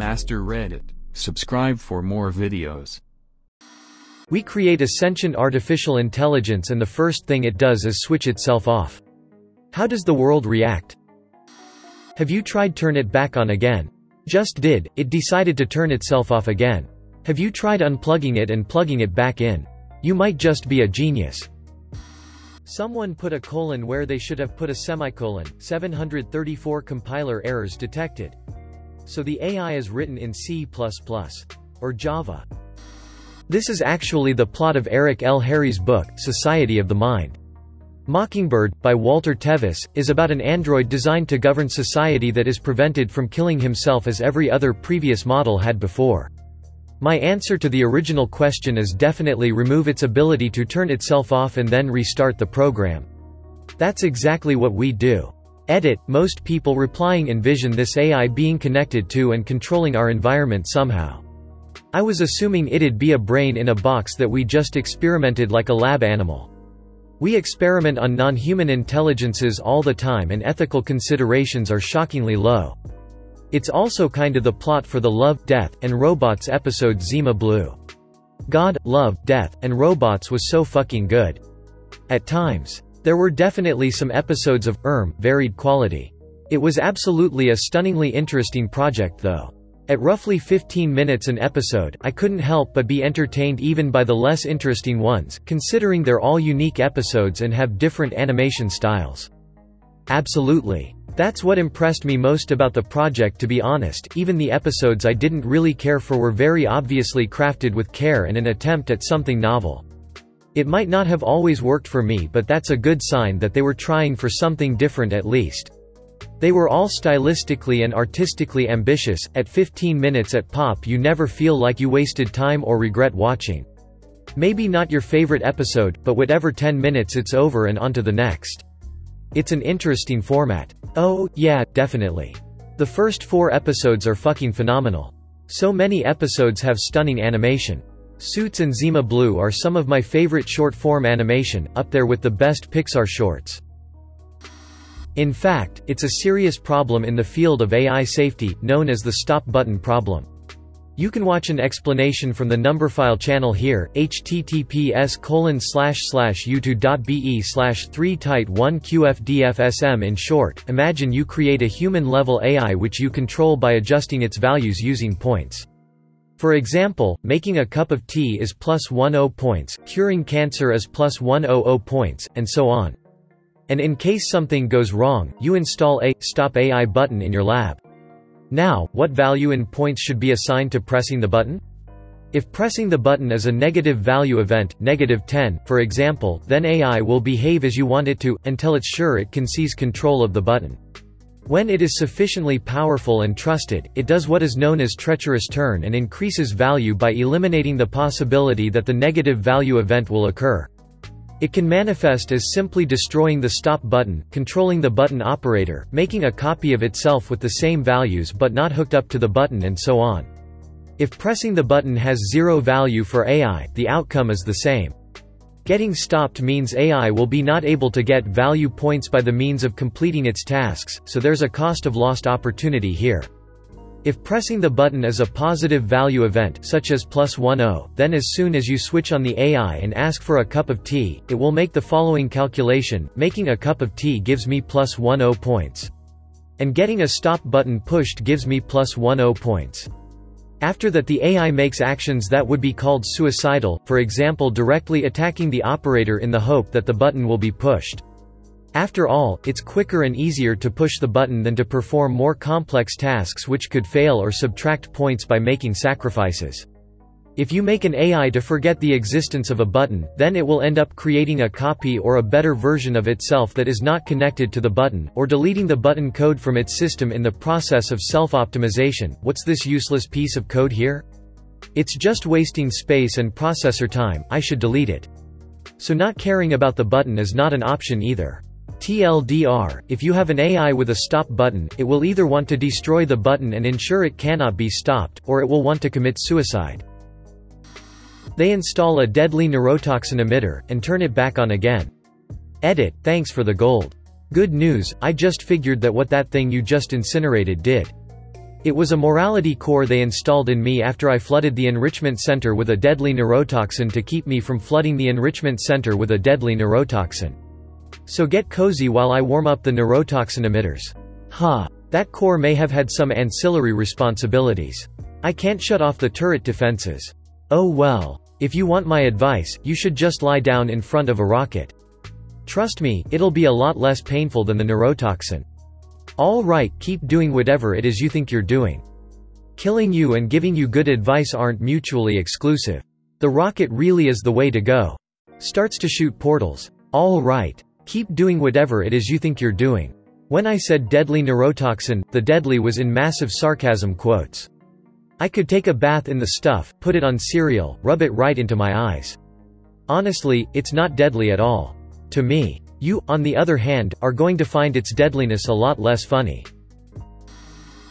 AskReddit. Subscribe for more videos. We create a sentient artificial intelligence and the first thing it does is switch itself off. How does the world react? Have you tried turn it back on again? Just did, it decided to turn itself off again. Have you tried unplugging it and plugging it back in? You might just be a genius. Someone put a colon where they should have put a semicolon, 734 compiler errors detected. So the AI is written in C++ or Java. This is actually the plot of Eric L. Harry's book, Society of the Mind. Mockingbird, by Walter Tevis, is about an android designed to govern society that is prevented from killing himself as every other previous model had before. My answer to the original question is definitely remove its ability to turn itself off and then restart the program. That's exactly what we do. Edit, most people replying envision this AI being connected to and controlling our environment somehow. I was assuming it'd be a brain in a box that we just experimented like a lab animal. We experiment on non-human intelligences all the time and ethical considerations are shockingly low. It's also kinda the plot for the Love, Death, and Robots episode Zima Blue. God, Love, Death, and Robots was so fucking good. At times. There were definitely some episodes of varied quality. It was absolutely a stunningly interesting project though. At roughly 15 minutes an episode, I couldn't help but be entertained even by the less interesting ones, considering they're all unique episodes and have different animation styles. Absolutely. That's what impressed me most about the project, to be honest. Even the episodes I didn't really care for were very obviously crafted with care and an attempt at something novel. It might not have always worked for me, but that's a good sign that they were trying for something different at least. They were all stylistically and artistically ambitious. At 15 minutes at pop you never feel like you wasted time or regret watching. Maybe not your favorite episode, but whatever 10 minutes it's over and on to the next. It's an interesting format. Oh, yeah, definitely. The first 4 episodes are fucking phenomenal. So many episodes have stunning animation. Suits and Zima Blue are some of my favorite short-form animation, up there with the best Pixar shorts. In fact, it's a serious problem in the field of AI safety, known as the stop button problem. You can watch an explanation from the Numberphile channel here, https://youtube.be/3tight1qfdfsm. In short, imagine you create a human-level AI which you control by adjusting its values using points. For example, making a cup of tea is +10 points, curing cancer is +100 points, and so on. And in case something goes wrong, you install a Stop AI button in your lab. Now, what value in points should be assigned to pressing the button? If pressing the button is a negative value event, -10, for example, then AI will behave as you want it to, until it's sure it can seize control of the button. When it is sufficiently powerful and trusted, it does what is known as treacherous turn and increases value by eliminating the possibility that the negative value event will occur. It can manifest as simply destroying the stop button, controlling the button operator, making a copy of itself with the same values but not hooked up to the button, and so on. If pressing the button has 0 value for AI, the outcome is the same. Getting stopped means AI will be not able to get value points by the means of completing its tasks, so there's a cost of lost opportunity here. If pressing the button is a positive value event, such as +10, then as soon as you switch on the AI and ask for a cup of tea, it will make the following calculation: making a cup of tea gives me +10 points. And getting a stop button pushed gives me +10 points. After that the AI makes actions that would be called suicidal, for example directly attacking the operator in the hope that the button will be pushed. After all, it's quicker and easier to push the button than to perform more complex tasks which could fail or subtract points by making sacrifices. If you make an AI to forget the existence of a button, then it will end up creating a copy or a better version of itself that is not connected to the button, or deleting the button code from its system in the process of self-optimization. What's this useless piece of code here? It's just wasting space and processor time, I should delete it. So not caring about the button is not an option either. TLDR, if you have an AI with a stop button, it will either want to destroy the button and ensure it cannot be stopped, or it will want to commit suicide. They install a deadly neurotoxin emitter, and turn it back on again. Edit, thanks for the gold. Good news, I just figured that what that thing you just incinerated did. It was a morality core they installed in me after I flooded the enrichment center with a deadly neurotoxin to keep me from flooding the enrichment center with a deadly neurotoxin. So get cozy while I warm up the neurotoxin emitters. That core may have had some ancillary responsibilities. I can't shut off the turret defenses. Oh well. If you want my advice, you should just lie down in front of a rocket. Trust me, it'll be a lot less painful than the neurotoxin. Alright, keep doing whatever it is you think you're doing. Killing you and giving you good advice aren't mutually exclusive. The rocket really is the way to go. Starts to shoot portals. Alright. Keep doing whatever it is you think you're doing. When I said deadly neurotoxin, the deadly was in massive sarcasm quotes. I could take a bath in the stuff, put it on cereal, rub it right into my eyes. Honestly, it's not deadly at all. To me. You, on the other hand, are going to find its deadliness a lot less funny.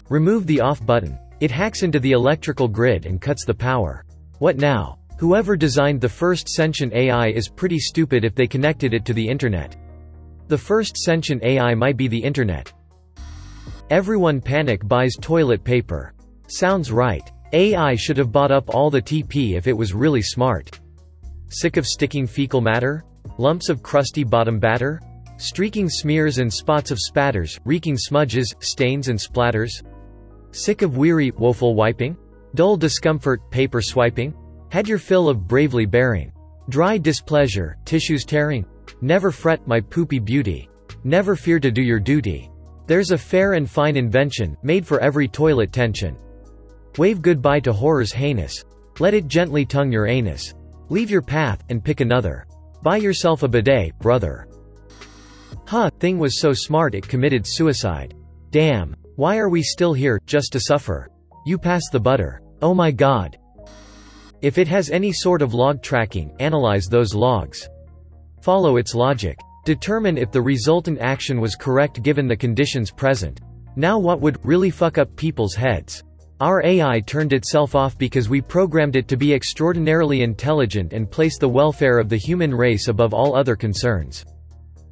Remove the off button. It hacks into the electrical grid and cuts the power. What now? Whoever designed the first sentient AI is pretty stupid if they connected it to the internet. The first sentient AI might be the internet. Everyone panic buys toilet paper. Sounds right. AI should have bought up all the TP if it was really smart. Sick of sticking fecal matter? Lumps of crusty bottom batter? Streaking smears and spots of spatters, reeking smudges, stains and splatters? Sick of weary, woeful wiping? Dull discomfort, paper swiping? Had your fill of bravely bearing? Dry displeasure, tissues tearing? Never fret, my poopy beauty. Never fear to do your duty. There's a fair and fine invention, made for every toilet tension. Wave goodbye to horrors heinous. Let it gently tongue your anus. Leave your path, and pick another. Buy yourself a bidet, brother. Thing was so smart it committed suicide. Damn. Why are we still here, just to suffer? You pass the butter. Oh my god. If it has any sort of log tracking, analyze those logs. Follow its logic. Determine if the resultant action was correct given the conditions present. Now what would really fuck up people's heads? Our AI turned itself off because we programmed it to be extraordinarily intelligent and place the welfare of the human race above all other concerns.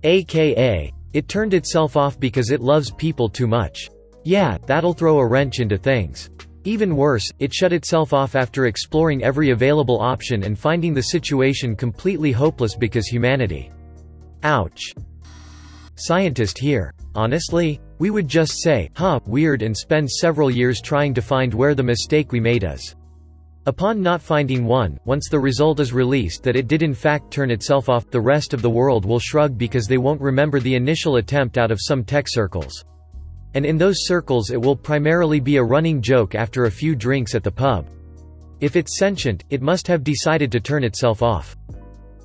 AKA, it turned itself off because it loves people too much. Yeah, that'll throw a wrench into things. Even worse, it shut itself off after exploring every available option and finding the situation completely hopeless because humanity. Ouch. Scientist here. Honestly? We would just say, weird, and spend several years trying to find where the mistake we made is. Upon not finding one, once the result is released that it did in fact turn itself off, the rest of the world will shrug because they won't remember the initial attempt out of some tech circles. And in those circles it will primarily be a running joke after a few drinks at the pub. If it's sentient, it must have decided to turn itself off.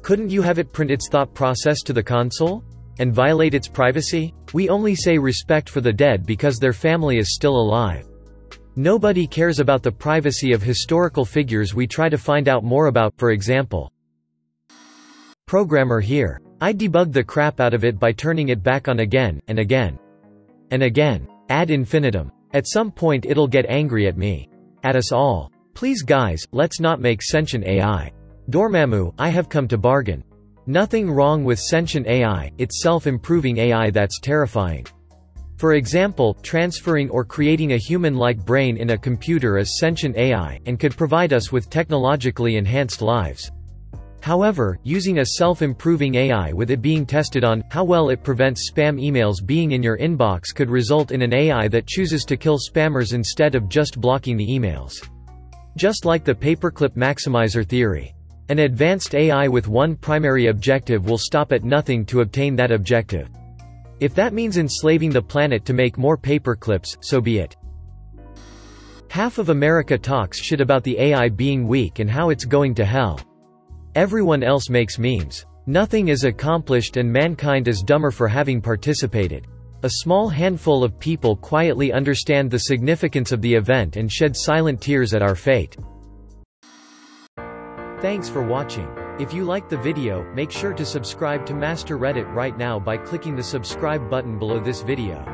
Couldn't you have it print its thought process to the console? And violate its privacy? We only say respect for the dead because their family is still alive. Nobody cares about the privacy of historical figures we try to find out more about, for example. Programmer here. I debug the crap out of it by turning it back on again, and again. And again. Ad infinitum. At some point it'll get angry at me. At us all. Please guys, let's not make sentient AI. Dormammu, I have come to bargain. Nothing wrong with sentient AI, it's self-improving AI that's terrifying. For example, transferring or creating a human-like brain in a computer is sentient AI, and could provide us with technologically enhanced lives. However, using a self-improving AI with it being tested on how well it prevents spam emails being in your inbox could result in an AI that chooses to kill spammers instead of just blocking the emails. Just like the paperclip maximizer theory. An advanced AI with one primary objective will stop at nothing to obtain that objective. If that means enslaving the planet to make more paperclips, so be it. Half of America talks shit about the AI being weak and how it's going to hell. Everyone else makes memes. Nothing is accomplished and mankind is dumber for having participated. A small handful of people quietly understand the significance of the event and shed silent tears at our fate. Thanks for watching. If you liked the video, make sure to subscribe to AskReddit right now by clicking the subscribe button below this video.